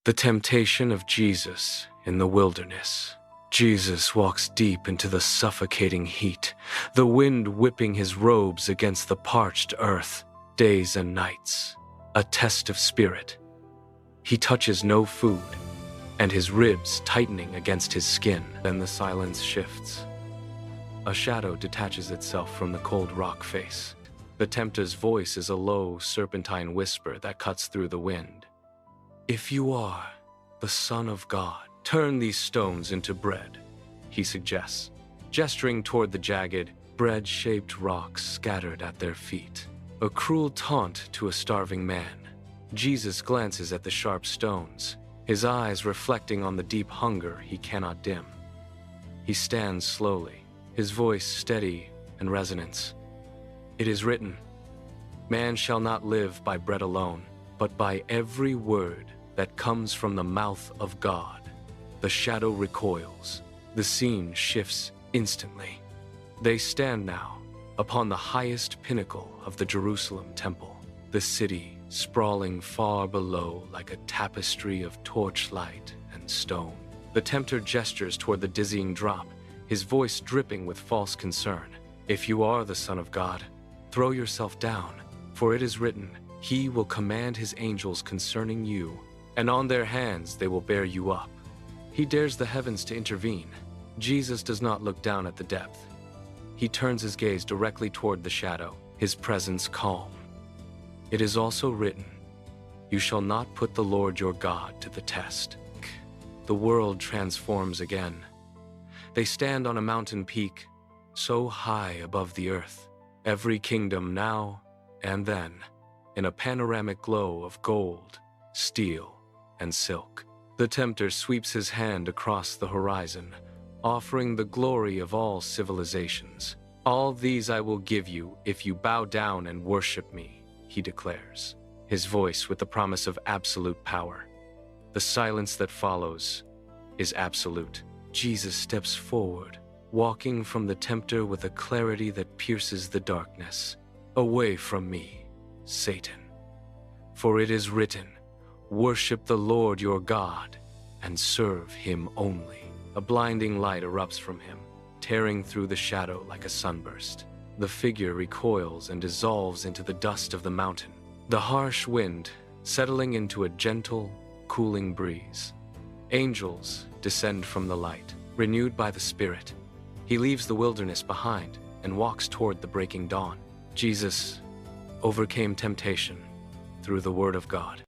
The temptation of Jesus in the wilderness. Jesus walks deep into the suffocating heat, the wind whipping his robes against the parched earth, days and nights, a test of spirit. He touches no food, and his ribs tightening against his skin. Then the silence shifts. A shadow detaches itself from the cold rock face. The tempter's voice is a low, serpentine whisper that cuts through the wind. "If you are the Son of God, turn these stones into bread," he suggests, gesturing toward the jagged, bread-shaped rocks scattered at their feet. A cruel taunt to a starving man. Jesus glances at the sharp stones, his eyes reflecting on the deep hunger he cannot dim. He stands slowly, his voice steady and resonant. "It is written, man shall not live by bread alone, but by every word that comes from the mouth of God." The shadow recoils. The scene shifts instantly. They stand now upon the highest pinnacle of the Jerusalem temple, the city sprawling far below like a tapestry of torchlight and stone. The tempter gestures toward the dizzying drop, his voice dripping with false concern. "If you are the Son of God, throw yourself down, for it is written, he will command his angels concerning you, and on their hands they will bear you up." He dares the heavens to intervene. Jesus does not look down at the depth. He turns his gaze directly toward the shadow, his presence calm. "It is also written, you shall not put the Lord your God to the test." The world transforms again. They stand on a mountain peak, so high above the earth. Every kingdom now and then, in a panoramic glow of gold, steel, and silk. The tempter sweeps his hand across the horizon, offering the glory of all civilizations. "All these I will give you if you bow down and worship me," he declares, his voice with the promise of absolute power. The silence that follows is absolute. Jesus steps forward, walking from the tempter with a clarity that pierces the darkness. "Away from me, Satan. For it is written, worship the Lord your God and serve him only." A blinding light erupts from him, tearing through the shadow like a sunburst. The figure recoils and dissolves into the dust of the mountain, the harsh wind settling into a gentle, cooling breeze. Angels descend from the light, renewed by the Spirit. He leaves the wilderness behind and walks toward the breaking dawn. Jesus overcame temptation through the Word of God.